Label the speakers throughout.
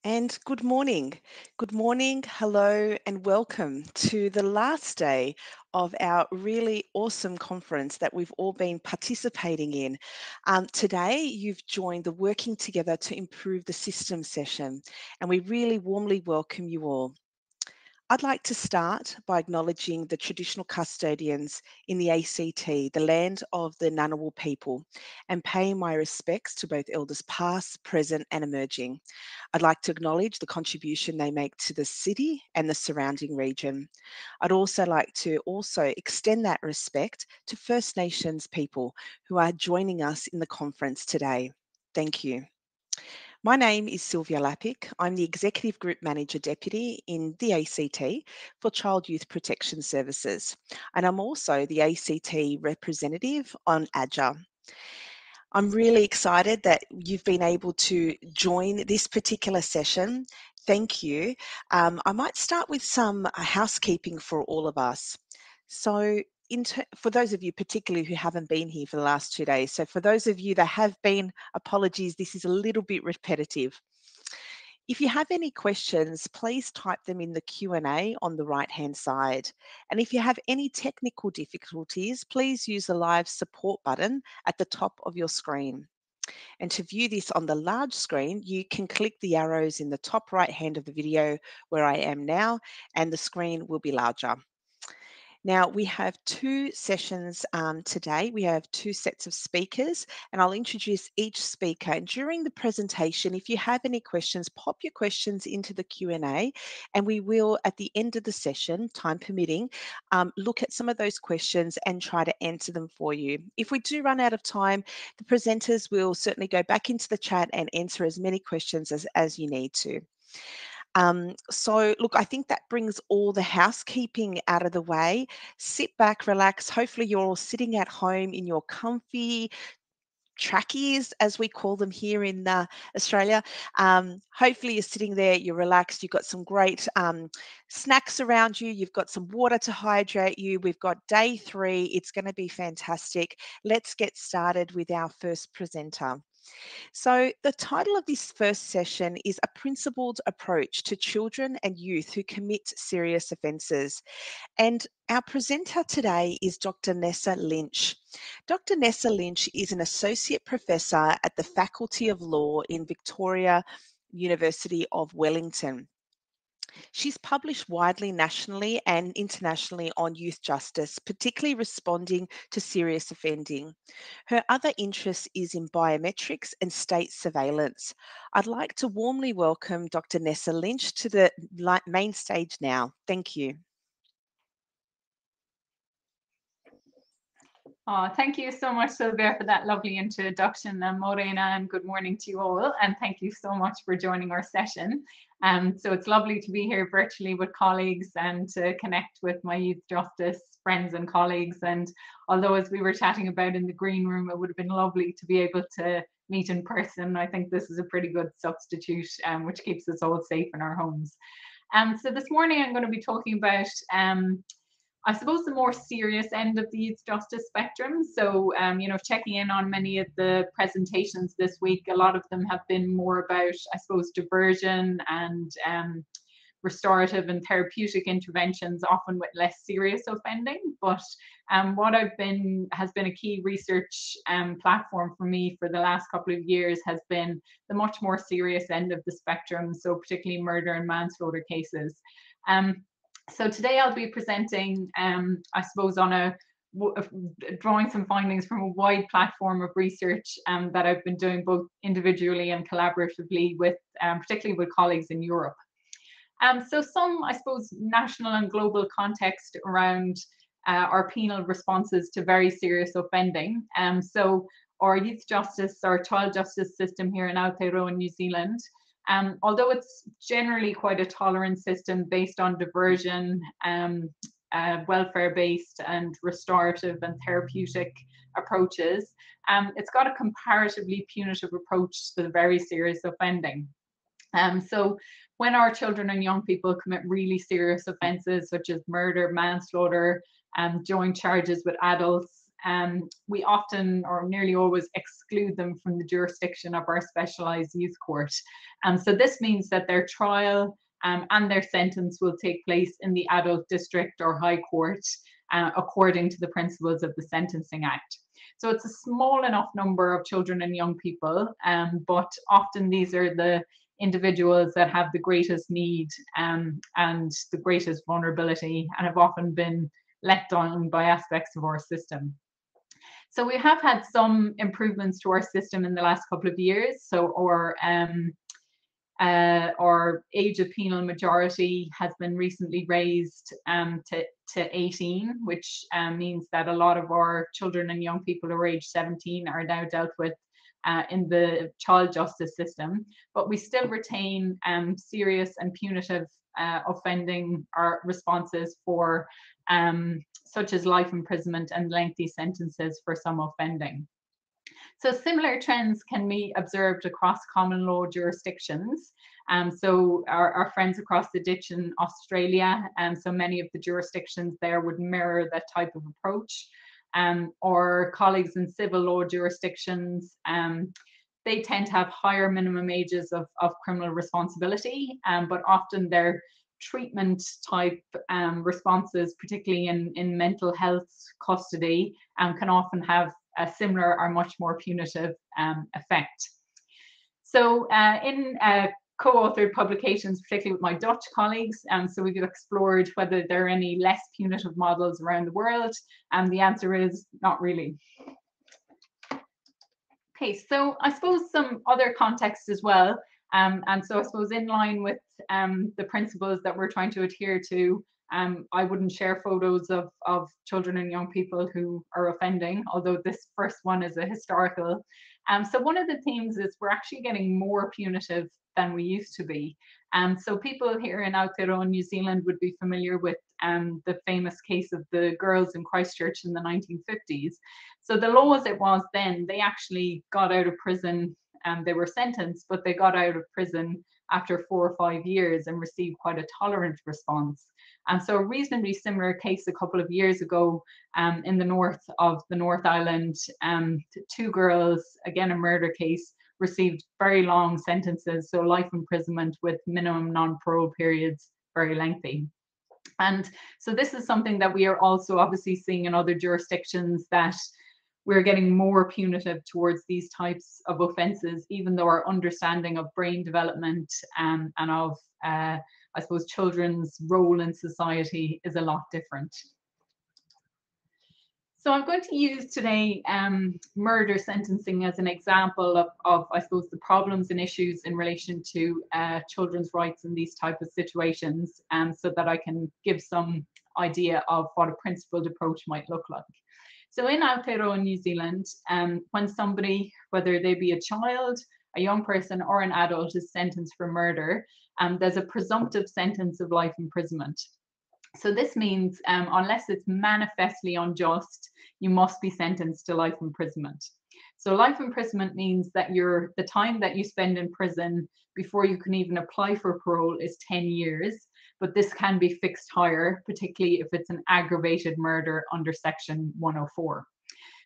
Speaker 1: And good morning. Good morning, hello, and welcome to the last day of our really awesome conference that we've all been participating in. Today, you've joined the Working Together to Improve the System session, and we really warmly welcome you all. I'd like to start by acknowledging the traditional custodians in the ACT, the land of the Ngunnawal people, and paying my respects to both elders past, present, and emerging. I'd like to acknowledge the contribution they make to the city and the surrounding region. I'd also like to extend that respect to First Nations people who are joining us in the conference today. Thank you. My name is Sylvia Lappick. I'm the Executive Group Manager Deputy in the ACT for Child Youth Protection Services, and I'm also the ACT representative on AJA. I'm really excited that you've been able to join this particular session. Thank you. I might start with some housekeeping for all of us. So for those of you particularly who haven't been here for the last 2 days, so for those of you that have been, apologies, this is a little bit repetitive. If you have any questions, please type them in the Q&A on the right-hand side. And if you have any technical difficulties, please use the live support button at the top of your screen. And to view this on the large screen, you can click the arrows in the top right hand of the video where I am now, and the screen will be larger. Now, we have two sessions today. We have two sets of speakers, and I'll introduce each speaker. And during the presentation, if you have any questions, pop your questions into the Q&A, and we will, at the end of the session, time permitting, look at some of those questions and try to answer them for you. If we do run out of time, the presenters will certainly go back into the chat and answer as many questions as you need to. So look, I think that brings all the housekeeping out of the way. Sit back, relax. Hopefully you're all sitting at home in your comfy trackies, as we call them here in Australia. Hopefully you're sitting there, you're relaxed, you've got some great snacks around you, you've got some water to hydrate you. We've got day 3. It's going to be fantastic. Let's get started with our first presenter. So the title of this first session is A Principled Approach to Children and Youth Who Commit Serious Offences. And our presenter today is Dr. Nessa Lynch. Dr. Nessa Lynch is an Associate Professor at the Faculty of Law in Victoria University of Wellington. She's published widely nationally and internationally on youth justice, particularly responding to serious offending. Her other interest is in biometrics and state surveillance. I'd like to warmly welcome Dr. Nessa Lynch to the main stage now. Thank you.
Speaker 2: Oh, thank you so much, Sylvia, for that lovely introduction, Morena, and good morning to you all. And thank you so much for joining our session. So it's lovely to be here virtually with colleagues and to connect with my youth justice friends and colleagues. And although, as we were chatting about in the green room, it would have been lovely to be able to meet in person, I think this is a pretty good substitute, which keeps us all safe in our homes. So this morning I'm going to be talking about I suppose the more serious end of the youth justice spectrum. So, checking in on many of the presentations this week, a lot of them have been more about, I suppose, diversion and restorative and therapeutic interventions, often with less serious offending. But what has been a key research platform for me for the last couple of years has been the much more serious end of the spectrum. So particularly murder and manslaughter cases. So today I'll be presenting, I suppose, on drawing some findings from a wide platform of research that I've been doing both individually and collaboratively with, particularly with colleagues in Europe. So some, I suppose, national and global context around our penal responses to very serious offending. So our youth justice, our child justice system here in Aotearoa, New Zealand, although it's generally quite a tolerant system based on diversion, welfare-based and restorative and therapeutic approaches, it's got a comparatively punitive approach to the very serious offending. So when our children and young people commit really serious offences such as murder, manslaughter, joint charges with adults, we often or nearly always exclude them from the jurisdiction of our specialised youth court. So this means that their trial and their sentence will take place in the adult district or high court according to the principles of the Sentencing Act. So it's a small enough number of children and young people, but often these are the individuals that have the greatest need and the greatest vulnerability, and have often been let down by aspects of our system. So we have had some improvements to our system in the last couple of years. So our age of penal majority has been recently raised to 18, which means that a lot of our children and young people who are age 17 are now dealt with in the child justice system. But we still retain serious and punitive offending responses for such as life imprisonment and lengthy sentences for some offending. So similar trends can be observed across common law jurisdictions. So our friends across the ditch in Australia, so many of the jurisdictions there would mirror that type of approach. Or colleagues in civil law jurisdictions, they tend to have higher minimum ages of criminal responsibility, but often their treatment type responses, particularly in mental health custody, can often have a similar or much more punitive effect. So in co-authored publications, particularly with my Dutch colleagues, so we've explored whether there are any less punitive models around the world, and the answer is not really. Okay, so I suppose some other context as well, and so I suppose in line with the principles that we're trying to adhere to, I wouldn't share photos of children and young people who are offending, although this first one is a historical. So one of the themes is we're actually getting more punitive than we used to be. So people here in Aotearoa, New Zealand would be familiar with the famous case of the girls in Christchurch in the 1950s. So the law as it was then, they actually got out of prison, they were sentenced, but they got out of prison after 4 or 5 years and received quite a tolerant response. And so a reasonably similar case a couple of years ago in the north of the North Island, 2 girls, again a murder case, received very long sentences, so life imprisonment with minimum non-parole periods, very lengthy. And so this is something that we are also obviously seeing in other jurisdictions, that we're getting more punitive towards these types of offences, even though our understanding of brain development and of, I suppose, children's role in society is a lot different. So I'm going to use today murder sentencing as an example of, I suppose, the problems and issues in relation to children's rights in these type of situations, so that I can give some idea of what a principled approach might look like. So in Aotearoa, New Zealand, when somebody, whether they be a child, a young person or an adult, is sentenced for murder, there's a presumptive sentence of life imprisonment. So this means unless it's manifestly unjust, you must be sentenced to life imprisonment. So life imprisonment means that the time that you spend in prison before you can even apply for parole is 10 years, but this can be fixed higher, particularly if it's an aggravated murder under Section 104.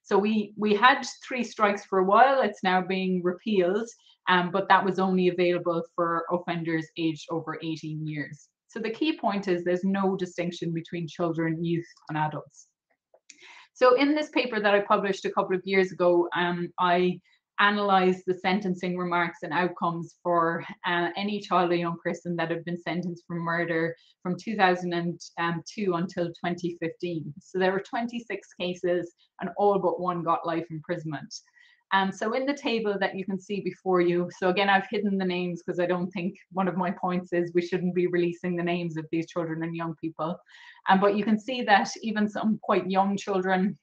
Speaker 2: So we had 3 strikes for a while, it's now being repealed, but that was only available for offenders aged over 18 years. So the key point is there's no distinction between children, youth and adults. So in this paper that I published a couple of years ago, I analysed the sentencing remarks and outcomes for any child or young person that had been sentenced for murder from 2002 until 2015. So there were 26 cases and all but 1 got life imprisonment. So in the table that you can see before you, so again, I've hidden the names because I don't think, one of my points is we shouldn't be releasing the names of these children and young people. But you can see that even some quite young children,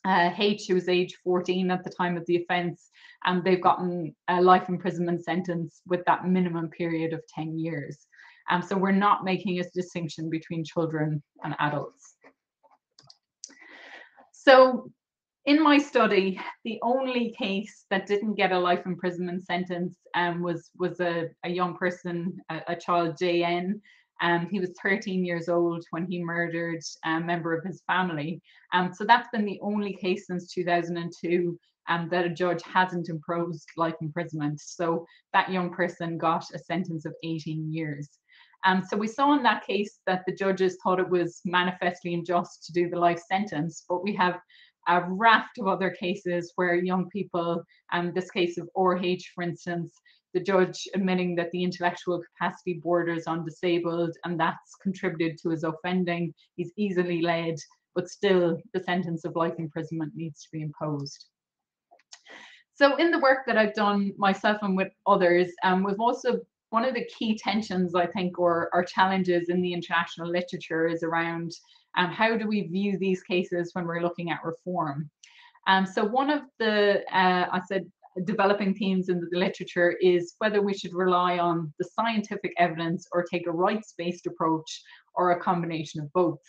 Speaker 2: H, who was age 14 at the time of the offence, they've gotten a life imprisonment sentence with that minimum period of 10 years. So we're not making a distinction between children and adults. So in my study, the only case that didn't get a life imprisonment sentence was a young person, a child, JN, He was 13 years old when he murdered a member of his family. So that's been the only case since 2002 that a judge hasn't imposed life imprisonment. So that young person got a sentence of 18 years. So we saw in that case that the judges thought it was manifestly unjust to do the life sentence, but we have a raft of other cases where young people, this case of RH, for instance, the judge admitting that the intellectual capacity borders on disabled and that's contributed to his offending. He's easily led, but still the sentence of life imprisonment needs to be imposed. So in the work that I've done myself and with others, we've also, one of the key tensions, I think, or challenges in the international literature is around how do we view these cases when we're looking at reform. So one of the, I said, developing themes in the literature is whether we should rely on the scientific evidence or take a rights-based approach or a combination of both.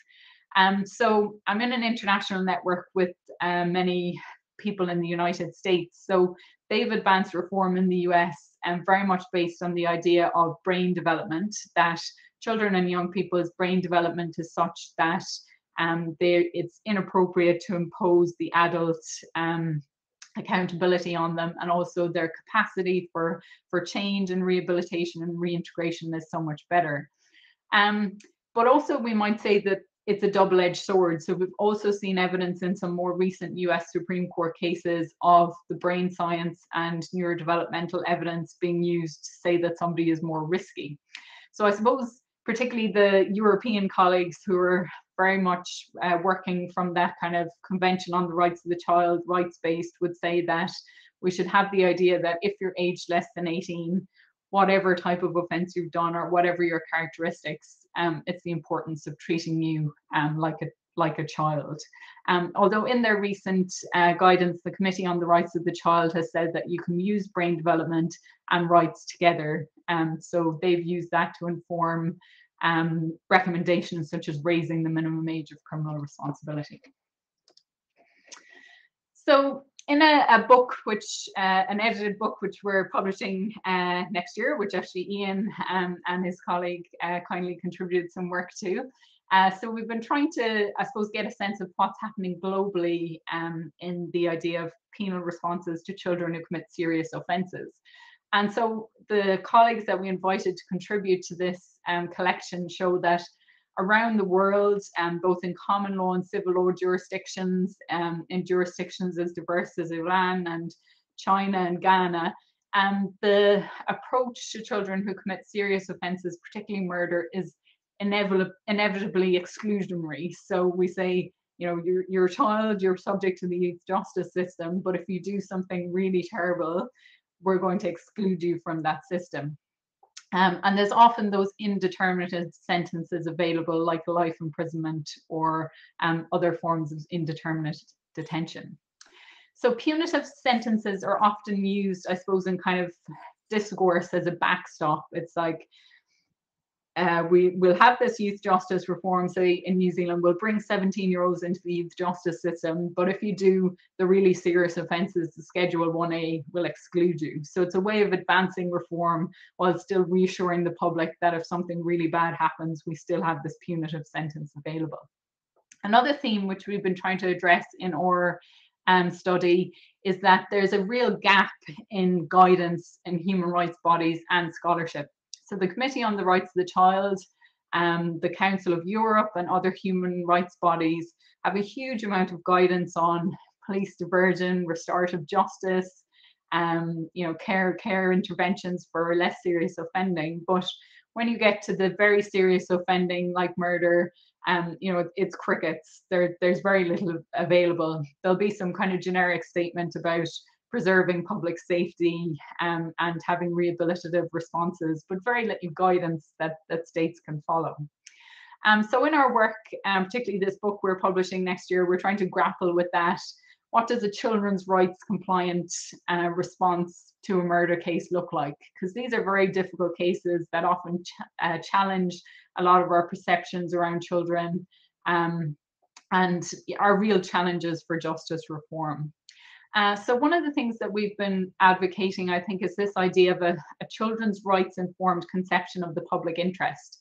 Speaker 2: So I'm in an international network with many people in the United States. So they've advanced reform in the US and very much based on the idea of brain development, that children and young people's brain development is such that it's inappropriate to impose the adult accountability on them, and also their capacity for change and rehabilitation and reintegration is so much better. But also we might say that it's a double-edged sword. So we've also seen evidence in some more recent US Supreme Court cases of the brain science and neurodevelopmental evidence being used to say that somebody is more risky. So I suppose particularly the European colleagues who are very much working from that kind of Convention on the Rights of the Child, rights-based, would say that we should have the idea that if you're aged less than 18, whatever type of offence you've done or whatever your characteristics, it's the importance of treating you like a child. Although in their recent guidance, the Committee on the Rights of the Child has said that you can use brain development and rights together. So they've used that to inform recommendations such as raising the minimum age of criminal responsibility. So in a book, which an edited book, which we're publishing next year, which actually Ian and his colleague kindly contributed some work to. So we've been trying to, I suppose, get a sense of what's happening globally in the idea of penal responses to children who commit serious offences. And so the colleagues that we invited to contribute to this collection show that around the world, both in common law and civil law jurisdictions, in jurisdictions as diverse as Iran and China and Ghana, the approach to children who commit serious offences, particularly murder, is inevitably exclusionary. So we say, you know, you're a child, you're subject to the youth justice system, but if you do something really terrible, we're going to exclude you from that system. And there's often those indeterminate sentences available, like life imprisonment or other forms of indeterminate detention. So punitive sentences are often used, I suppose, in kind of discourse as a backstop. It's like, we will have this youth justice reform, say in New Zealand, we'll bring 17-year-olds into the youth justice system, but if you do the really serious offences, the Schedule 1A will exclude you. So it's a way of advancing reform while still reassuring the public that if something really bad happens, we still have this punitive sentence available. Another theme which we've been trying to address in our study is that there's a real gap in guidance in human rights bodies and scholarship. So the Committee on the Rights of the Child, the Council of Europe and other human rights bodies have a huge amount of guidance on police diversion, restorative justice, you know, care interventions for less serious offending. But when you get to the very serious offending like murder, you know, it's crickets. There's very little available. There'll be some kind of generic statement about preserving public safety and having rehabilitative responses, but very little guidance that states can follow. So in our work, particularly this book we're publishing next year, we're trying to grapple with that. What does a children's rights compliant response to a murder case look like? Because these are very difficult cases that often challenge a lot of our perceptions around children and are real challenges for justice reform. So one of the things that we've been advocating, I think, is this idea of a children's rights informed conception of the public interest.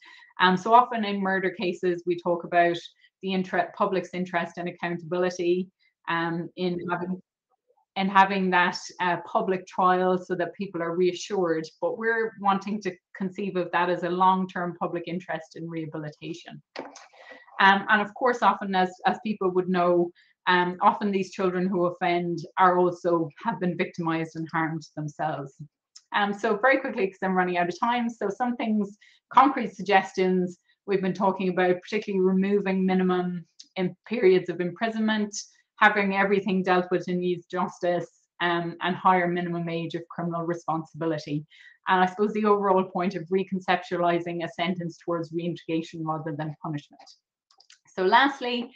Speaker 2: So often in murder cases, we talk about the public's interest and accountability in having that public trial so that people are reassured. But we're wanting to conceive of that as a long-term public interest in rehabilitation. And of course, often, as people would know, often these children who offend have been victimized and harmed themselves. So very quickly, because I'm running out of time. So some things, concrete suggestions we've been talking about, particularly removing minimum in periods of imprisonment, having everything dealt with in youth justice, and higher minimum age of criminal responsibility. And I suppose the overall point of reconceptualizing a sentence towards reintegration rather than punishment. So lastly,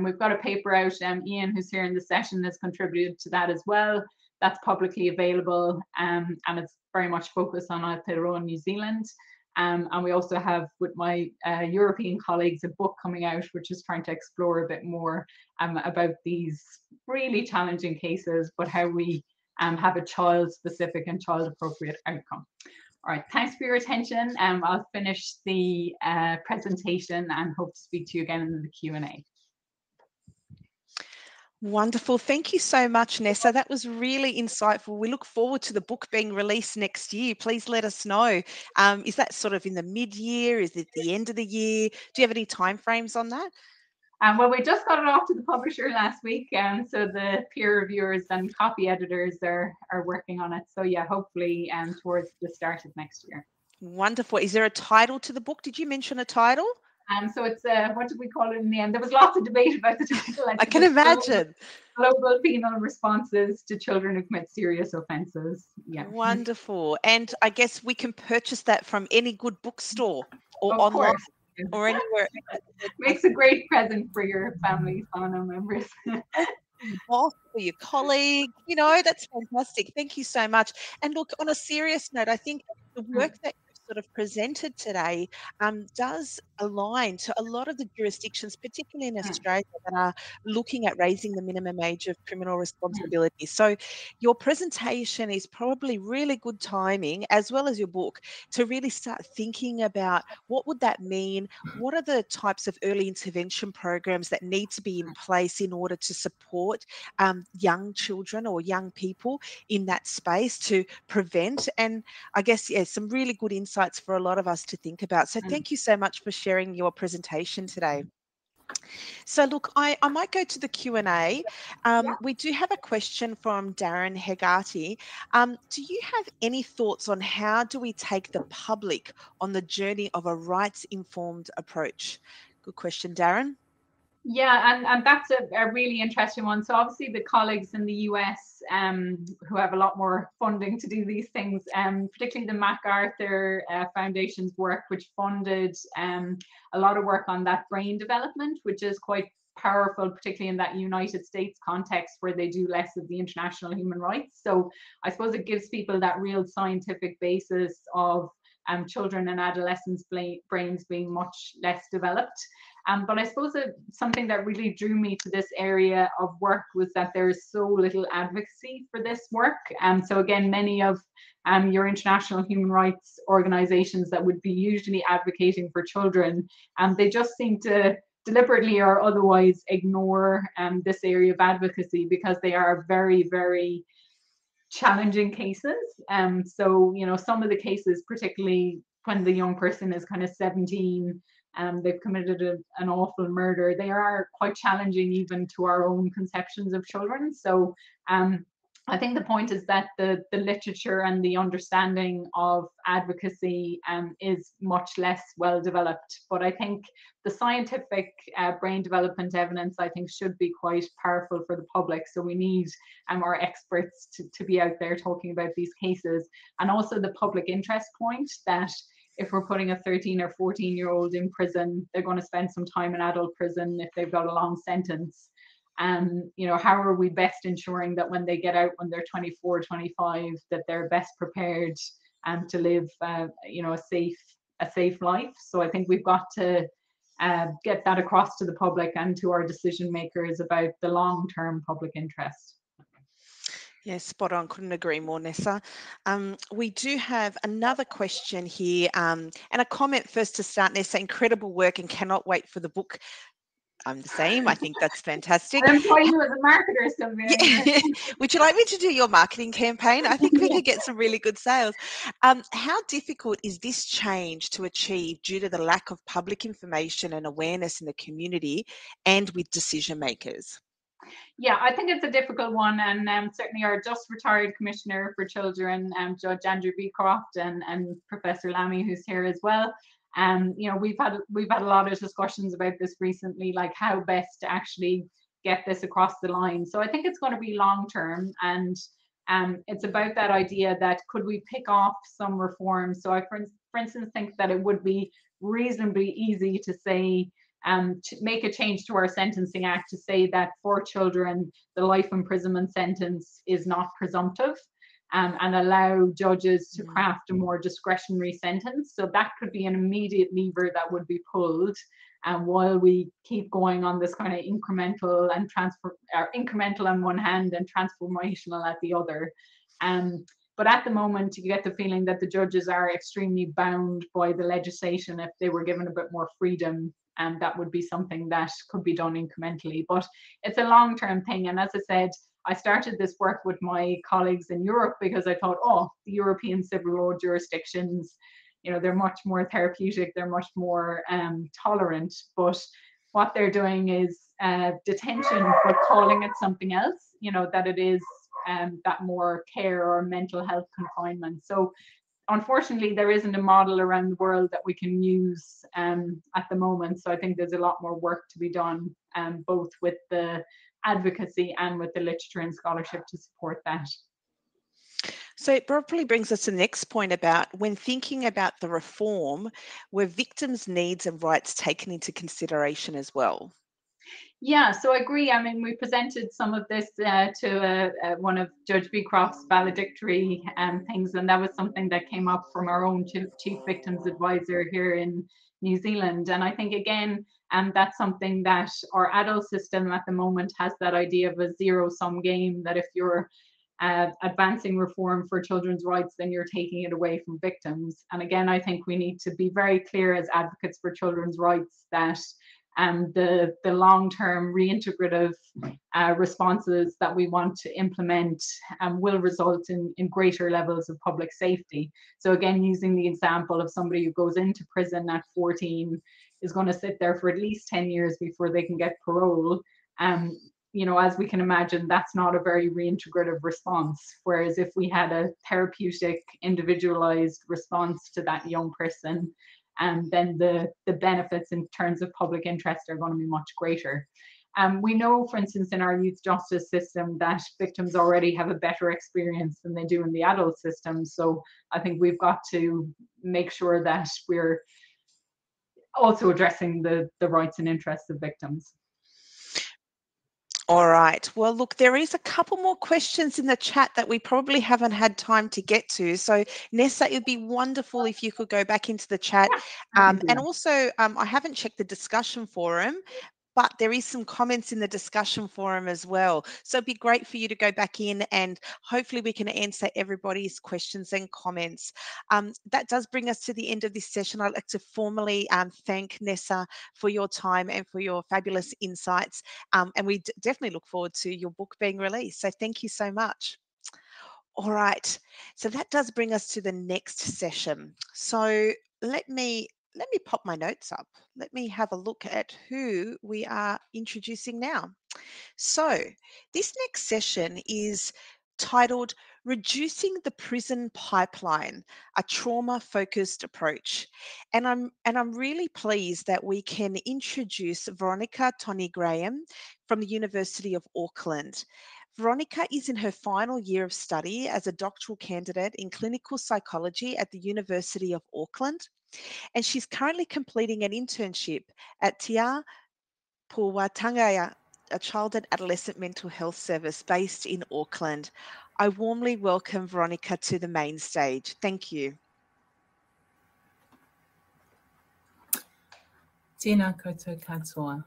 Speaker 2: we've got a paper out, Ian, who's here in the session, has contributed to that as well. That's publicly available, and it's very much focused on Aotearoa New Zealand. And we also have, with my European colleagues, a book coming out which is trying to explore a bit more about these really challenging cases, but how we have a child-specific and child-appropriate outcome. All right, thanks for your attention. I'll finish the presentation and hope to speak to you again in the Q&A.
Speaker 1: Wonderful. Thank you so much, Nessa. That was really insightful. We look forward to the book being released next year. Please let us know. Is that sort of in the mid-year? Is it the end of the year? Do you have any timeframes on that?
Speaker 2: Well, we just got it off to the publisher last week, so the peer reviewers and copy editors are working on it. So yeah, hopefully towards the start of next year.
Speaker 1: Wonderful. Is there a title to the book? Did you mention a title?
Speaker 2: So it's what did we call it in the end? There was lots of debate about the title.
Speaker 1: I can imagine.
Speaker 2: Global penal responses to children who commit serious offences. Yeah.
Speaker 1: Wonderful. And I guess we can purchase that from any good bookstore or
Speaker 2: of
Speaker 1: online.
Speaker 2: Course.
Speaker 1: Or anywhere.
Speaker 2: Makes a great present for your family, whānau members.
Speaker 1: Boss, for your colleague, you know, that's fantastic. Thank you so much. And look, on a serious note, I think the work that you've sort of presented today does align to a lot of the jurisdictions, particularly in Australia, that are looking at raising the minimum age of criminal responsibility. So your presentation is probably really good timing, as well as your book, to really start thinking about what would that mean? What are the types of early intervention programs that need to be in place in order to support young children or young people in that space to prevent? And I guess, yeah, some really good insights for a lot of us to think about. So thank you so much for sharing your presentation today. So look, I might go to the Q&A. We do have a question from Darren Hegarty. Do you have any thoughts on how do we take the public on the journey of a rights-informed approach? Good question, Darren.
Speaker 2: Yeah, and that's a really interesting one. So obviously the colleagues in the US who have a lot more funding to do these things, particularly the MacArthur Foundation's work, which funded a lot of work on that brain development, which is quite powerful, particularly in that United States context where they do less of the international human rights. So I suppose it gives people that real scientific basis of children and adolescents' brains being much less developed. But I suppose something that really drew me to this area of work was that there is so little advocacy for this work. So again, many of your international human rights organizations that would be usually advocating for children, they just seem to deliberately or otherwise ignore this area of advocacy because they are very, very challenging cases. So, you know, some of the cases, particularly when the young person is kind of 17, they've committed an awful murder, they are quite challenging even to our own conceptions of children. So I think the point is that the literature and the understanding of advocacy is much less well developed. But I think the scientific brain development evidence, I think, should be quite powerful for the public. So we need our experts to be out there talking about these cases. And also the public interest point that if we're putting a 13 or 14-year-old in prison, they're going to spend some time in adult prison if they've got a long sentence. You know, how are we best ensuring that when they get out, when they're 24, 25, that they're best prepared to live, you know, a safe life? So I think we've got to get that across to the public and to our decision makers about the long-term public interest.
Speaker 1: Yes, spot on. Couldn't agree more, Nessa. We do have another question here and a comment first to start, Nessa. Incredible work and cannot wait for the book. I'm the same. I think that's fantastic.
Speaker 2: I'll employ you as a marketer, Sylvia.
Speaker 1: Yeah. Would you like me to do your marketing campaign? I think we could get some really good sales. How difficult is this change to achieve due to the lack of public information and awareness in the community and with decision makers?
Speaker 2: Yeah, I think it's a difficult one, and certainly our just retired Commissioner for Children, Judge Andrew Beecroft, and Professor Lambie, who's here as well. You know, we've had a lot of discussions about this recently, like how best to actually get this across the line. So I think it's going to be long term, and it's about that idea that could we pick off some reforms. So I, for instance, think that it would be reasonably easy to say, to make a change to our Sentencing Act to say that for children, the life imprisonment sentence is not presumptive, and allow judges to craft a more discretionary sentence. So that could be an immediate lever that would be pulled, while we keep going on this kind of incremental on one hand and transformational at the other. But at the moment, you get the feeling that the judges are extremely bound by the legislation. If they were given a bit more freedom, and that would be something that could be done incrementally. But it's a long-term thing. And as I said, I started this work with my colleagues in Europe because I thought, oh, the European civil law jurisdictions, you know, they're much more therapeutic, they're much more tolerant. But what they're doing is detention, but calling it something else, you know, that it is that more care or mental health confinement. So unfortunately, there isn't a model around the world that we can use at the moment. So I think there's a lot more work to be done, both with the advocacy and with the literature and scholarship to support that.
Speaker 1: So it probably brings us to the next point about when thinking about the reform, were victims' needs and rights taken into consideration as well?
Speaker 2: Yeah, so I agree. I mean, we presented some of this to one of Judge Beecroft's valedictory things, and that was something that came up from our own Chief Victims Advisor here in New Zealand. And I think, again, that's something that our adult system at the moment has that idea of a zero-sum game, that if you're advancing reform for children's rights, then you're taking it away from victims. And again, I think we need to be very clear as advocates for children's rights that the long-term reintegrative responses that we want to implement will result in greater levels of public safety. So again, using the example of somebody who goes into prison at 14 is going to sit there for at least 10 years before they can get parole. You know, as we can imagine, that's not a very reintegrative response. Whereas if we had a therapeutic, individualized response to that young person, then the benefits in terms of public interest are going to be much greater. We know, for instance, in our youth justice system that victims already have a better experience than they do in the adult system. So I think we've got to make sure that we're also addressing the rights and interests of victims.
Speaker 1: All right. Well, look, there is a couple more questions in the chat that we probably haven't had time to get to. So, Nessa, it would be wonderful if you could go back into the chat. And also, I haven't checked the discussion forum, but there is some comments in the discussion forum as well. So it'd be great for you to go back in and hopefully we can answer everybody's questions and comments. That does bring us to the end of this session. I'd like to formally thank Nessa for your time and for your fabulous insights. And we definitely look forward to your book being released. So thank you so much. All right, so that does bring us to the next session. So let me pop my notes up. Let me have a look at who we are introducing now. So this next session is titled Reducing the Prison Pipeline, a Trauma-Focused Approach. And I'm really pleased that we can introduce Veronica Tony Graham from the University of Auckland. Veronica is in her final year of study as a doctoral candidate in clinical psychology at the University of Auckland, and she's currently completing an internship at Tia Puwatangaya, a child and adolescent mental health service based in Auckland. I warmly welcome Veronica to the main stage. Thank you.
Speaker 3: Tēnā koutou katoa.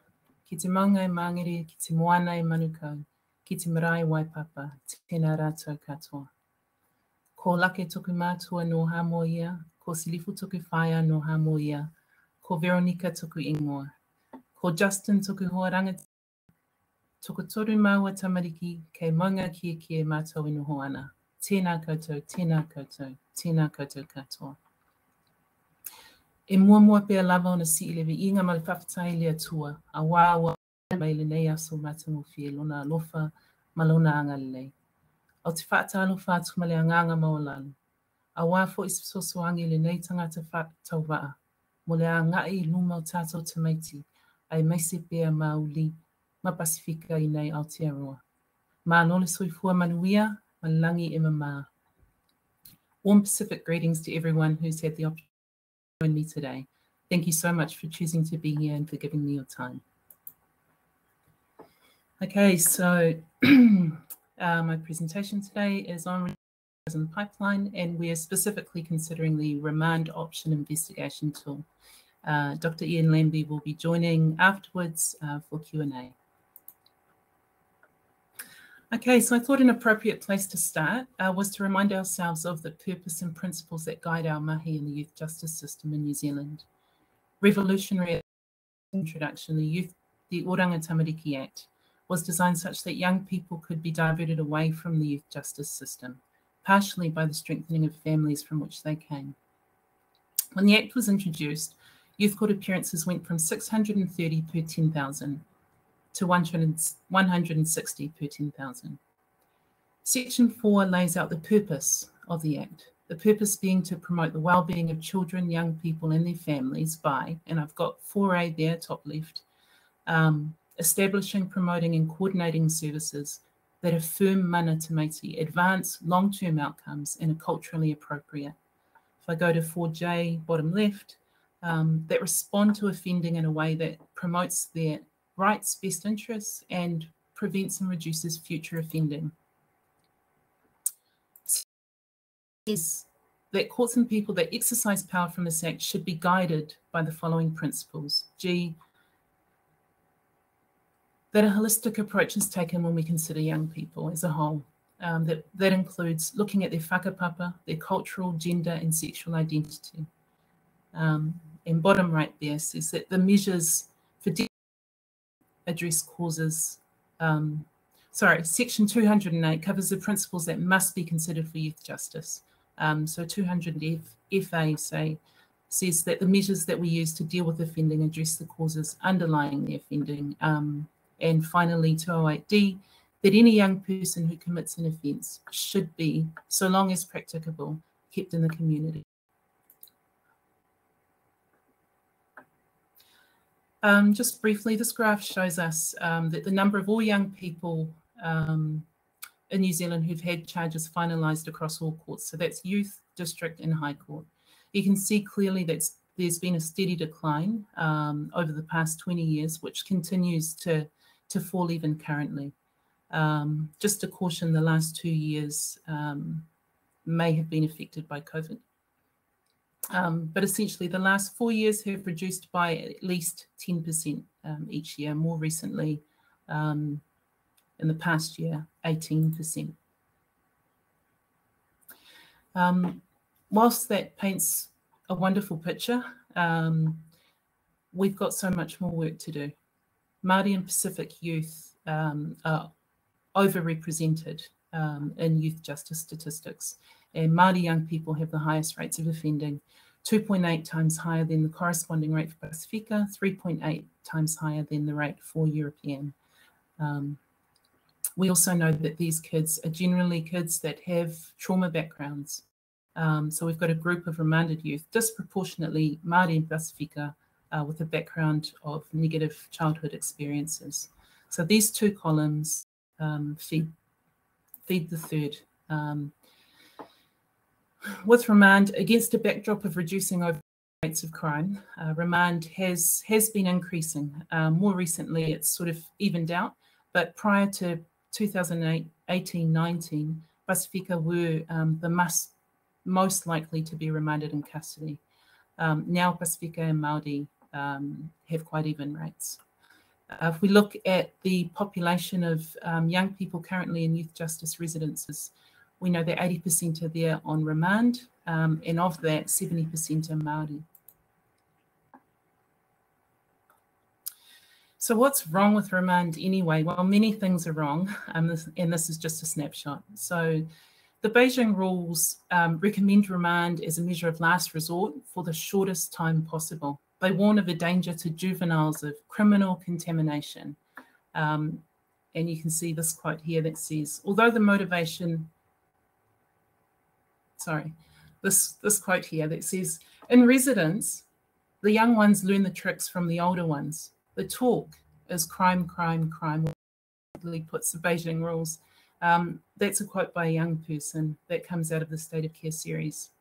Speaker 3: Ki te maunga I mangere, ki te moana I manukau. ki te marae waipapa, tēnā rātou katoa. Ko lake toku mātua no hamoia, ko silifu toku whaia no hamoia, ko Veronica toku ingoa, ko Justin toku hoaranga, toko toru maua tamariki, kei maunga kia mātou inu hoana. Tēnā koutou, tēnā koutou, tēnā koutou katoa. E mua pia lava ona si ilewe I ngā mai whawhatai lea tua, a wāwa mai le nei aso mātango whie lona alofa ma lona angalelei. Au te whaatalo whātu ma le anganga maolalu. A wā fo I sosoangi le nei tangata tau waa. Mo le a ngai luma o tātou tamaiti, ai maise pia mauli, ma Pasifika I nei Aotearoa. Ma nole soifua manuia, ma langi e mama. Warm Pacific greetings to everyone who's had the opportunity to join me today. Thank you so much for choosing to be here and for giving me your time. Okay, so my presentation today is on in the pipeline, and we are specifically considering the remand option investigation tool. Dr. Ian Lambie will be joining afterwards for Q&A. Okay, so I thought an appropriate place to start was to remind ourselves of the purpose and principles that guide our mahi in the youth justice system in New Zealand. Revolutionary introduction, the Oranga Tamariki Act, was designed such that young people could be diverted away from the youth justice system, partially by the strengthening of families from which they came. When the Act was introduced, youth court appearances went from 630 per 10,000 to 160 per 10,000. Section 4 lays out the purpose of the Act, the purpose being to promote the well-being of children, young people and their families by, and I've got 4A there, top left, establishing, promoting and coordinating services that affirm mana tamaiti, advance long-term outcomes and are culturally appropriate. If I go to 4J, bottom left, that respond to offending in a way that promotes their rights, best interests, and prevents and reduces future offending. Is that courts and people that exercise power from this Act should be guided by the following principles. G, that a holistic approach is taken when we consider young people as a whole. That includes looking at their whakapapa, their cultural, gender, and sexual identity. And bottom right there says that the measures for address causes, section 208 covers the principles that must be considered for youth justice. So 200FA says that the measures that we use to deal with offending address the causes underlying the offending. And finally, 208D, that any young person who commits an offence should be, so long as practicable, kept in the community. Just briefly, this graph shows us that the number of all young people in New Zealand who've had charges finalised across all courts. So that's youth, district and high court. You can see clearly that there's been a steady decline over the past 20 years, which continues to fall even currently. Just to caution, the last 2 years may have been affected by COVID. But essentially, the last 4 years have reduced by at least 10% each year. More recently, in the past year, 18%. Whilst that paints a wonderful picture, we've got so much more work to do. Māori and Pacific youth are overrepresented in youth justice statistics, and Māori young people have the highest rates of offending, 2.8 times higher than the corresponding rate for Pasifika, 3.8 times higher than the rate for European. We also know that these kids are generally kids that have trauma backgrounds. So we've got a group of remanded youth, disproportionately Māori and Pasifika, with a background of negative childhood experiences. So these two columns feed the third. With remand, against a backdrop of reducing over rates of crime, remand has been increasing. More recently, it's sort of evened out, but prior to 2018-19, Pasifika were the most likely to be remanded in custody. Now Pasifika and Māori have quite even rates. If we look at the population of young people currently in youth justice residences, we know that 80% are there on remand, and of that, 70% are Māori. So what's wrong with remand anyway? Well, many things are wrong, and this is just a snapshot. So the Beijing rules recommend remand as a measure of last resort for the shortest time possible. They warn of a danger to juveniles of criminal contamination. And you can see this quote here that says, although the motivation, this quote here that says, in residence, the young ones learn the tricks from the older ones. The talk is crime, crime, crime, puts the Beijing rules. That's a quote by a young person that comes out of the State of Care series.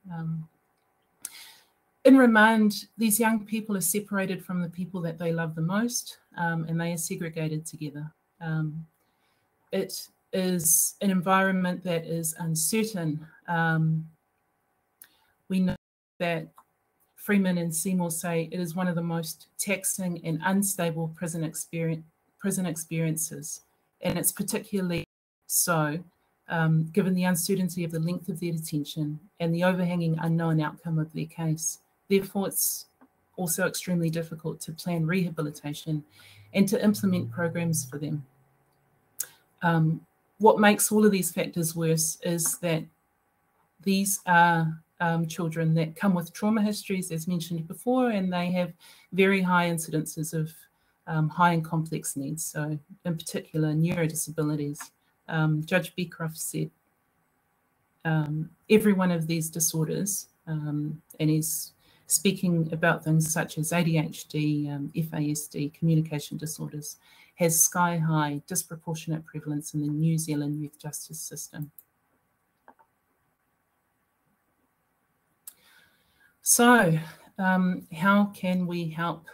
Speaker 3: In remand, these young people are separated from the people that they love the most, and they are segregated together. It is an environment that is uncertain. We know that Freeman and Seymour say it is one of the most taxing and unstable prison experiences, and it's particularly so given the uncertainty of the length of their detention and the overhanging unknown outcome of their case. Therefore, it's also extremely difficult to plan rehabilitation and to implement programs for them. What makes all of these factors worse is that these are children that come with trauma histories, as mentioned before, and they have very high incidences of high and complex needs, so in particular neurodisabilities. Judge Beecroft said every one of these disorders, and he's speaking about things such as ADHD, FASD, communication disorders, has sky-high disproportionate prevalence in the New Zealand youth justice system. So how can we help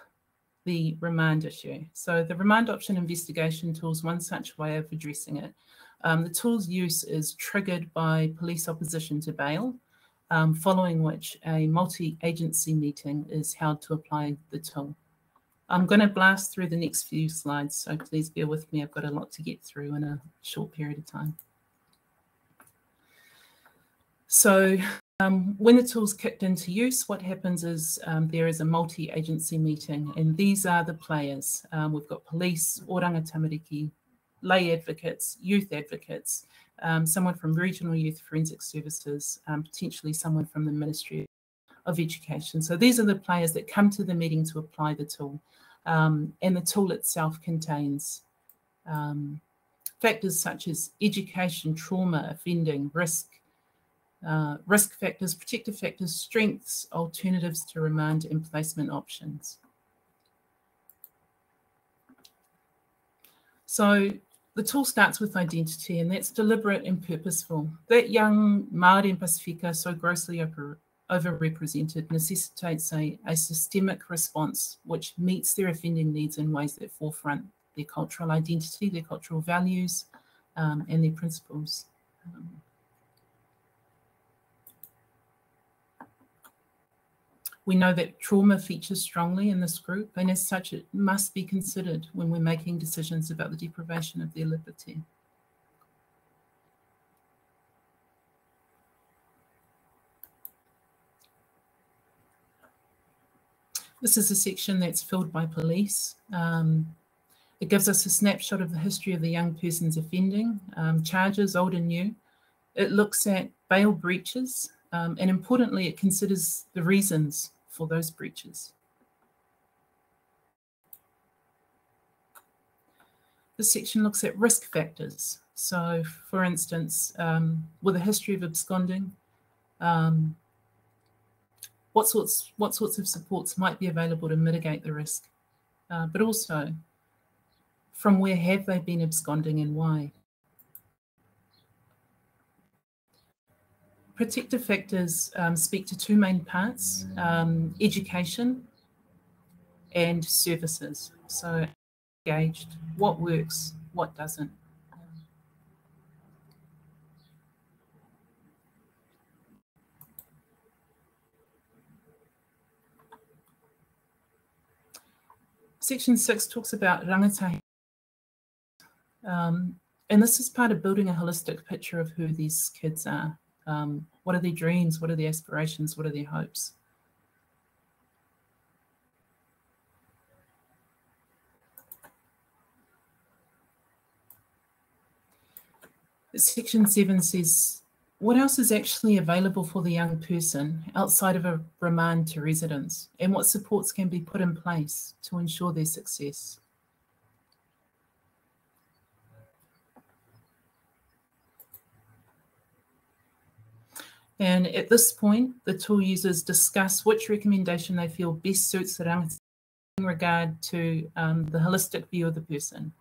Speaker 3: the remand issue? So the remand option investigation tool is one such way of addressing it. The tool's use is triggered by police opposition to bail, following which a multi-agency meeting is held to apply the tool. I'm going to blast through the next few slides, so please bear with me. I've got a lot to get through in a short period of time. So when the tool's kicked into use, what happens is there is a multi-agency meeting, and these are the players. We've got police, oranga tamariki, lay advocates, youth advocates, someone from Regional Youth Forensic Services, potentially someone from the Ministry of Education. So these are the players that come to the meeting to apply the tool. And the tool itself contains factors such as education, trauma, offending, risk factors, protective factors, strengths, alternatives to remand and placement options. So the tool starts with identity, and that's deliberate and purposeful. That young Māori and Pasifika so grossly overrepresented necessitates a systemic response which meets their offending needs in ways that forefront their cultural identity, their cultural values, and their principles. We know that trauma features strongly in this group, and as such, it must be considered when we're making decisions about the deprivation of their liberty. This is a section that's filled by police. It gives us a snapshot of the history of the young person's offending, charges, old and new. It looks at bail breaches, and importantly, it considers the reasons for those breaches. This section looks at risk factors. So, for instance, with a history of absconding, what sorts of supports might be available to mitigate the risk, but also from where have they been absconding and why? Protective factors speak to two main parts, education and services. So engaged, what works, what doesn't. Section 6 talks about rangatahi. And this is part of building a holistic picture of who these kids are. What are their dreams? What are their aspirations? What are their hopes? Section 7 says, what else is actually available for the young person outside of a remand to residence, and what supports can be put in place to ensure their success? And at this point, the tool users discuss which recommendation they feel best suits the rangatahi in regard to the holistic view of the person,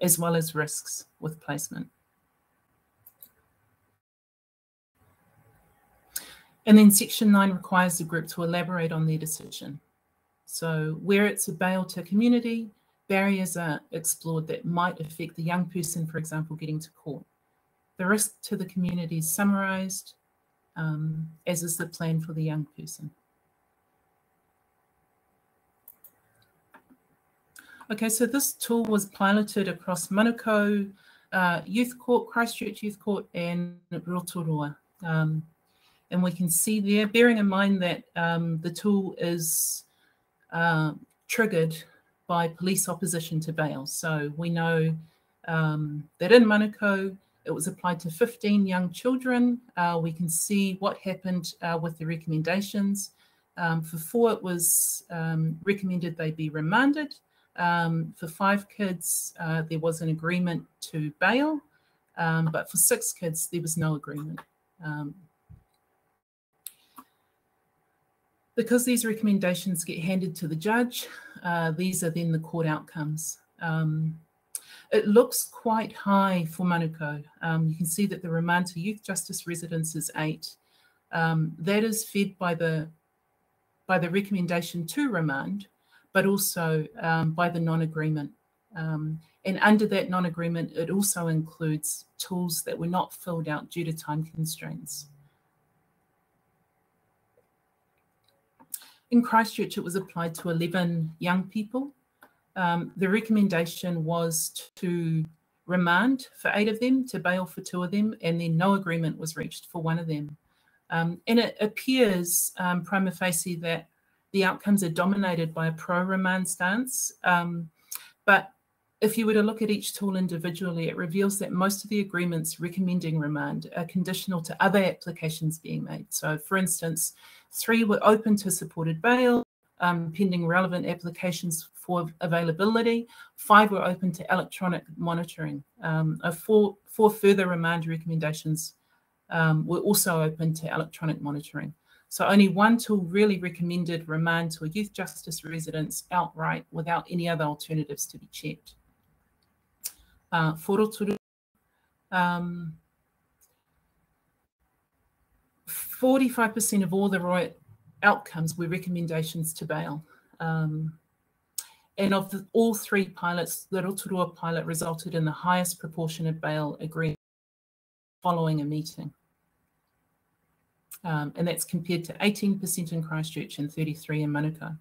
Speaker 3: as well as risks with placement. And then Section 9 requires the group to elaborate on their decision. So where it's a bail to community, barriers are explored that might affect the young person, for example, getting to court. The risk to the community is summarised, as is the plan for the young person. Okay, so this tool was piloted across Manukau Youth Court, Christchurch Youth Court, and Rotorua. And we can see there, bearing in mind that the tool is triggered by police opposition to bail. So we know that in Manukau, it was applied to 15 young children. We can see what happened with the recommendations. For 4, it was recommended they be remanded. For 5 kids, there was an agreement to bail, but for 6 kids, there was no agreement. Because these recommendations get handed to the judge, these are then the court outcomes. It looks quite high for Manukau. You can see that the remand to youth justice residence is 8. That is fed by the recommendation to remand, but also by the non-agreement. And under that non-agreement, it also includes tools that were not filled out due to time constraints. In Christchurch, it was applied to 11 young people. The recommendation was to remand for 8 of them, to bail for 2 of them, and then no agreement was reached for 1 of them. And it appears prima facie that the outcomes are dominated by a pro-remand stance. But if you were to look at each tool individually, it reveals that most of the agreements recommending remand are conditional to other applications being made. So for instance, 3 were open to supported bail, pending relevant applications for availability. 5 were open to electronic monitoring. 4 further remand recommendations were also open to electronic monitoring. So only 1 tool really recommended remand to a youth justice residence outright without any other alternatives to be checked. For Rotorua, 45% of all the right outcomes were recommendations to bail. And of all 3 pilots, the Rotorua pilot resulted in the highest proportion of bail agreement following a meeting. And that's compared to 18% in Christchurch and 33% in Manukau.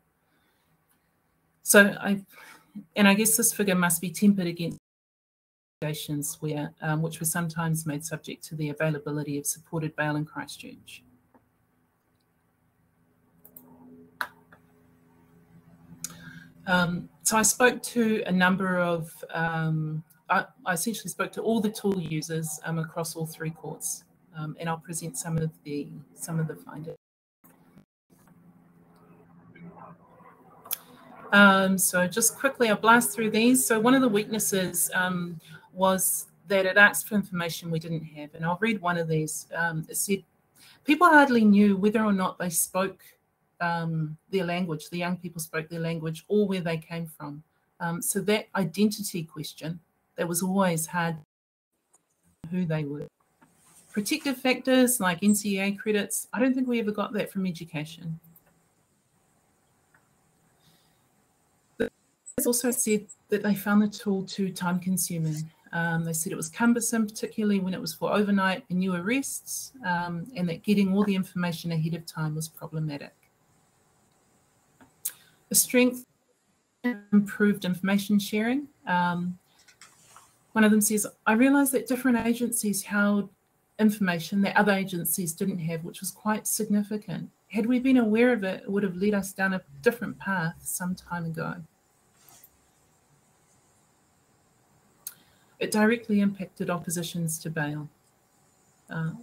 Speaker 3: So I guess this figure must be tempered against recommendations where, which were sometimes made subject to the availability of supported bail in Christchurch. So I spoke to a number of, I essentially spoke to all the tool users across all 3 courts, and I'll present some of the findings. So just quickly, I'll blast through these. So one of the weaknesses was that it asked for information we didn't have, and I'll read one of these. It said, people hardly knew whether or not they spoke their language, the young people spoke their language, or where they came from. So that identity question, that was always hard, who they were. Protective factors like NCEA credits, I don't think we ever got that from education. They also said that they found the tool too time consuming. They said it was cumbersome, particularly when it was for overnight and new arrests, and that getting all the information ahead of time was problematic. The strength improved information sharing. One of them says, I realised that different agencies held information that other agencies didn't have, which was quite significant. Had we been aware of it, it would have led us down a different path some time ago. It directly impacted oppositions to bail.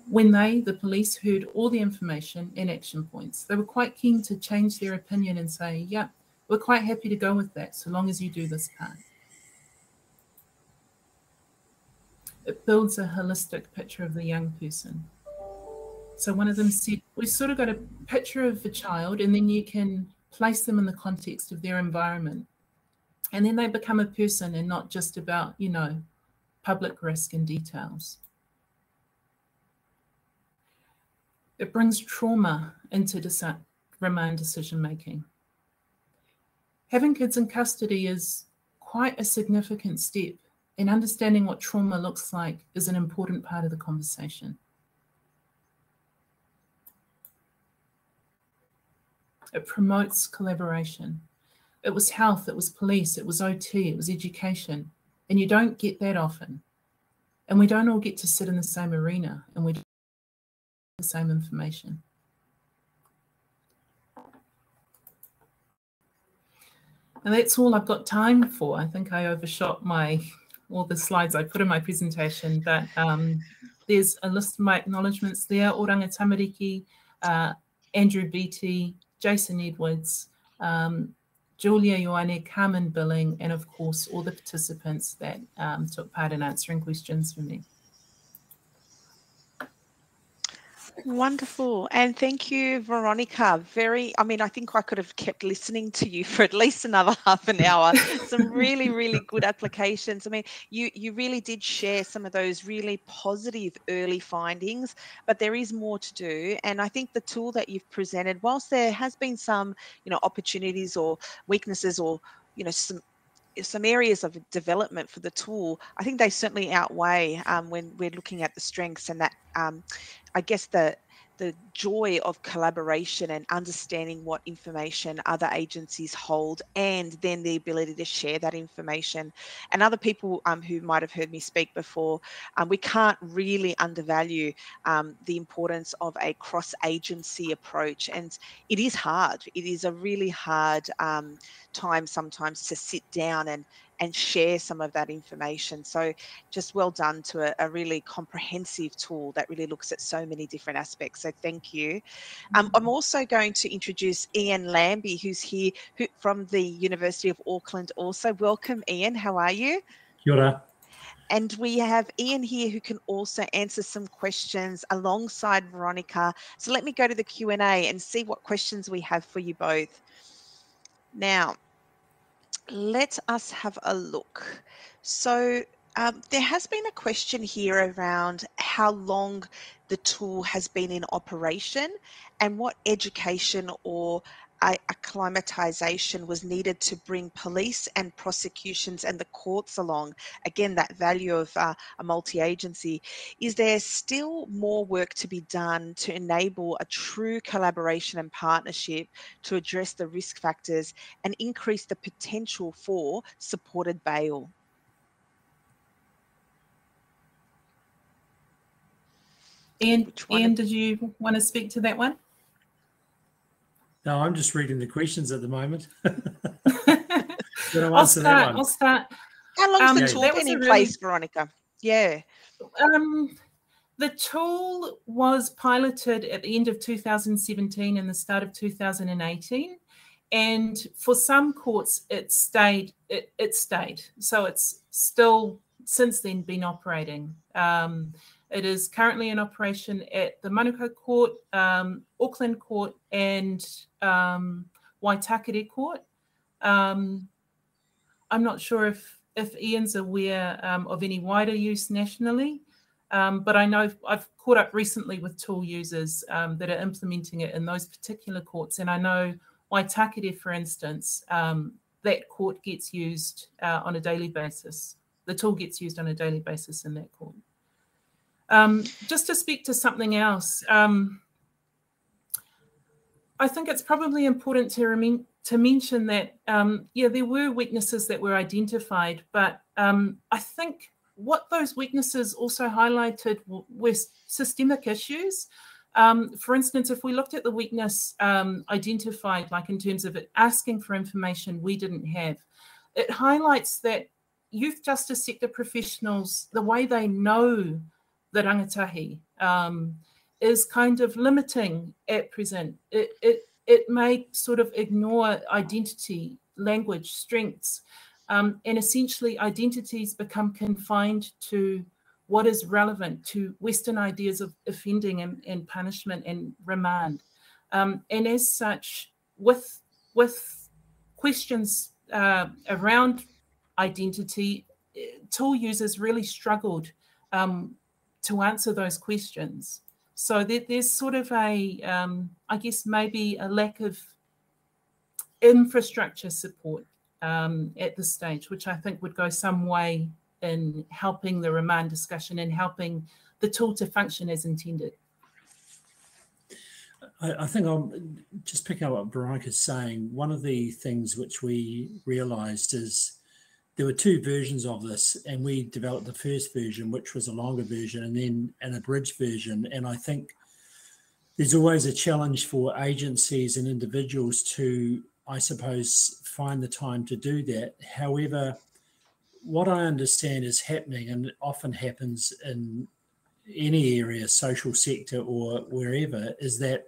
Speaker 3: When the police, heard all the information and action points, they were quite keen to change their opinion and say, yeah, we're quite happy to go with that so long as you do this part. It builds a holistic picture of the young person. So one of them said, we sort of got a picture of the child and then you can place them in the context of their environment. And then they become a person and not just about, you know, public risk and details. It brings trauma into remand decision-making. Having kids in custody is quite a significant step, and understanding what trauma looks like is an important part of the conversation. It promotes collaboration. It was health, it was police, it was OT, it was education, and you don't get that often. And we don't all get to sit in the same arena and we the same information. And that's all I've got time for. I think I overshot all the slides I put in my presentation, but there's a list of my acknowledgements there. Oranga Tamariki, Andrew Beattie, Jason Edwards, Julia Ioane, Carmen Billing, and of course all the participants that took part in answering questions for me.
Speaker 1: Wonderful. And thank you, Veronica. I think I could have kept listening to you for at least another half an hour. Some really, really good applications. I mean, you really did share some of those really positive early findings, but there is more to do. And I think the tool that you've presented, whilst there has been some, you know, opportunities or weaknesses or, you know, some areas of development for the tool, I think they certainly outweigh when we're looking at the strengths and that I guess the joy of collaboration and understanding what information other agencies hold, and then the ability to share that information. And other people who might have heard me speak before, we can't really undervalue the importance of a cross-agency approach. And it is hard. It is a really hard time sometimes to sit down and share some of that information. So just well done to a really comprehensive tool that really looks at so many different aspects. So thank you. I'm also going to introduce Ian Lambie, who's here from the University of Auckland also. Welcome, Ian. How are you?
Speaker 4: Kia ora.
Speaker 1: And we have Ian here who can also answer some questions alongside Veronica. So let me go to the Q&A and see what questions we have for you both. Now, let us have a look. So there has been a question here around how long the tool has been in operation and what education or acclimatization was needed to bring police and prosecutions and the courts along. Again, that value of a multi-agency. Is there still more work to be done to enable a true collaboration and partnership to address the risk factors and increase the potential for supported bail?
Speaker 3: Ian, did you want to speak to that one?
Speaker 4: No, I'm just reading the questions at the moment.
Speaker 3: I'll start.
Speaker 1: How long has the tool been in place, Veronica? Yeah.
Speaker 3: The tool was piloted at the end of 2017 and the start of 2018. And for some courts, it stayed. So it's still since then been operating. It is currently in operation at the Manukau Court, Auckland Court, and Waitakere Court. I'm not sure if Ian's aware of any wider use nationally, but I know I've caught up recently with tool users that are implementing it in those particular courts, and I know Waitakere, for instance, that court gets used on a daily basis. The tool gets used on a daily basis in that court. Just to speak to something else, I think it's probably important to to mention that, yeah, there were weaknesses that were identified, but I think what those weaknesses also highlighted were systemic issues. For instance, if we looked at the weakness identified, like in terms of it asking for information we didn't have, it highlights that youth justice sector professionals, the way they know the rangatahi is kind of limiting at present. It may sort of ignore identity, language, strengths, and essentially identities become confined to what is relevant to Western ideas of offending and punishment and remand. And as such, with questions around identity, tool users really struggled to answer those questions. So there's sort of a, I guess maybe a lack of infrastructure support at this stage, which I think would go some way in helping the remand discussion and helping the tool to function as intended.
Speaker 4: I think I'll just pick up what Veronica's saying. One of the things which we realised is there were two versions of this, and we developed the first version, which was a longer version, and then an abridged version. And I think there's always a challenge for agencies and individuals to, I suppose, find the time to do that. However, what I understand is happening, and often happens in any area, social sector or wherever, is that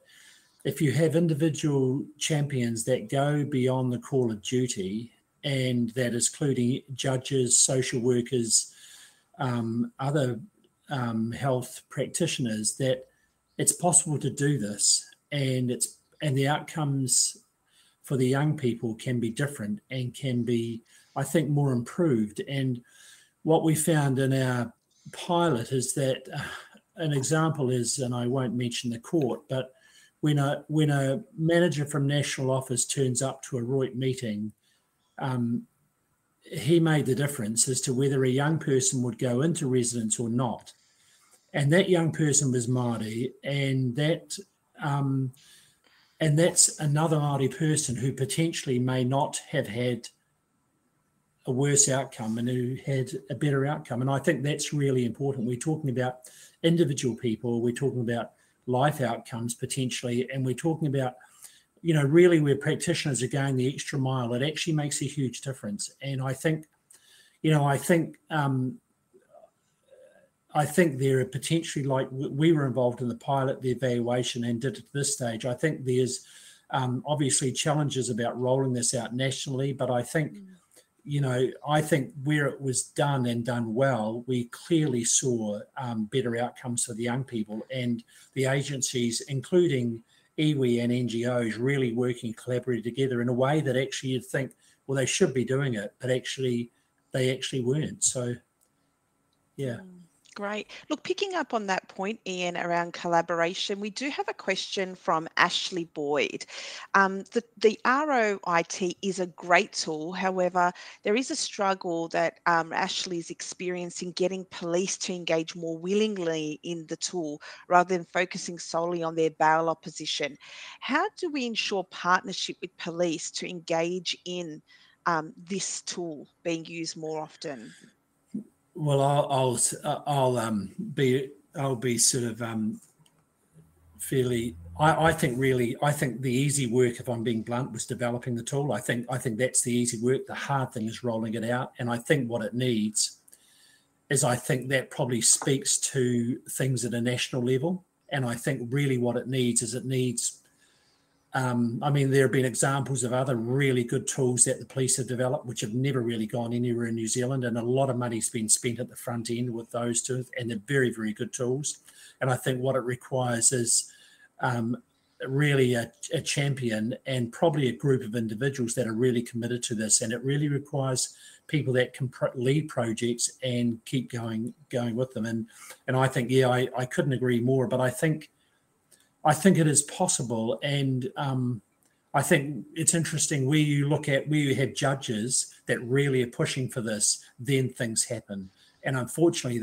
Speaker 4: if you have individual champions that go beyond the call of duty, and that is including judges, social workers, other health practitioners, that it's possible to do this, and the outcomes for the young people can be different and can be, I think, more improved. And what we found in our pilot is that an example is, and I won't mention the court, but when a manager from National Office turns up to a ROIT meeting, he made the difference as to whether a young person would go into residence or not. And that young person was Māori, and that's another Māori person who potentially may not have had a worse outcome and who had a better outcome. And I think that's really important. We're talking about individual people, we're talking about life outcomes potentially, and we're talking about, you know, really where practitioners are going the extra mile. It actually makes a huge difference. And I think, you know, I think there are potentially, like we were involved in the pilot, the evaluation, and did it at this stage. I think there's obviously challenges about rolling this out nationally, but I think, you know, I think where it was done and done well, we clearly saw better outcomes for the young people, and the agencies, including iwi and NGOs, really working collaboratively together in a way that actually you'd think, well, they should be doing it, but actually they actually weren't. So, yeah.
Speaker 1: Great. Look, picking up on that point, Ian, around collaboration, we do have a question from Ashley Boyd. The ROIT is a great tool. However, there is a struggle that Ashley is experiencing getting police to engage more willingly in the tool rather than focusing solely on their bail opposition. How do we ensure partnership with police to engage in this tool being used more often?
Speaker 4: Well, I'll be sort of fairly. I think the easy work, if I'm being blunt, was developing the tool. I think that's the easy work. The hard thing is rolling it out. And I think what it needs is, I think that probably speaks to things at a national level. And I think really what it needs is I mean, there have been examples of other really good tools that the police have developed, which have never really gone anywhere in New Zealand. And a lot of money's been spent at the front end with those two, and they're very, very good tools. And I think what it requires is really a champion and probably a group of individuals that are really committed to this. And it really requires people that can lead projects and keep going with them. And I think, yeah, I couldn't agree more, but I think it is possible. And I think it's interesting where you have judges that really are pushing for this, then things happen. And unfortunately,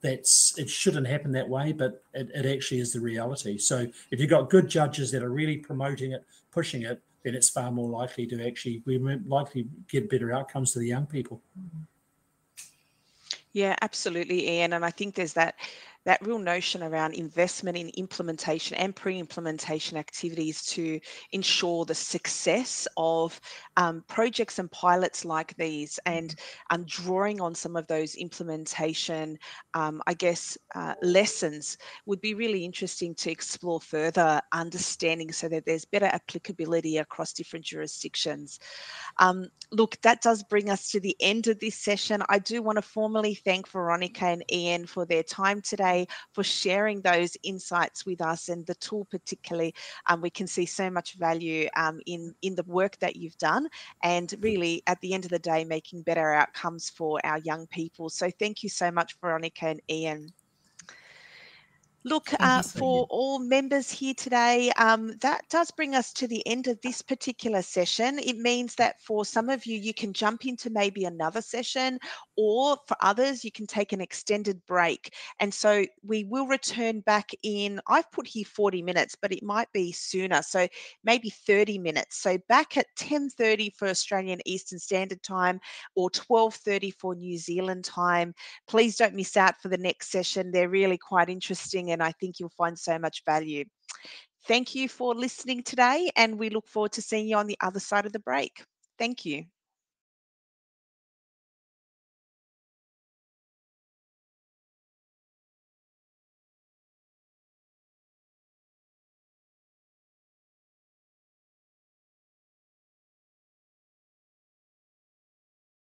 Speaker 4: it shouldn't happen that way, but it actually is the reality. So if you've got good judges that are really promoting it, pushing it, then it's far more likely to actually, we're likely get better outcomes to the young people.
Speaker 1: Yeah, absolutely, Ian. And I think there's that real notion around investment in implementation and pre-implementation activities to ensure the success of projects and pilots like these, and drawing on some of those implementation, I guess, lessons would be really interesting to explore further understanding so that there's better applicability across different jurisdictions. Look, that does bring us to the end of this session. I do want to formally thank Veronica and Ian for their time today, for sharing those insights with us, and the tool particularly. We can see so much value in the work that you've done, and really at the end of the day making better outcomes for our young people. So thank you so much, Veronica and Ian. Look, for all members here today, that does bring us to the end of this particular session. It means that for some of you, you can jump into maybe another session, or for others, you can take an extended break. And so we will return back in, I've put here 40 minutes, but it might be sooner. So maybe 30 minutes. So back at 10:30 for Australian Eastern Standard Time, or 12:30 for New Zealand time. Please don't miss out for the next session. They're really quite interesting, and I think you'll find so much value. Thank you for listening today, and we look forward to seeing you on the other side of the break. Thank you.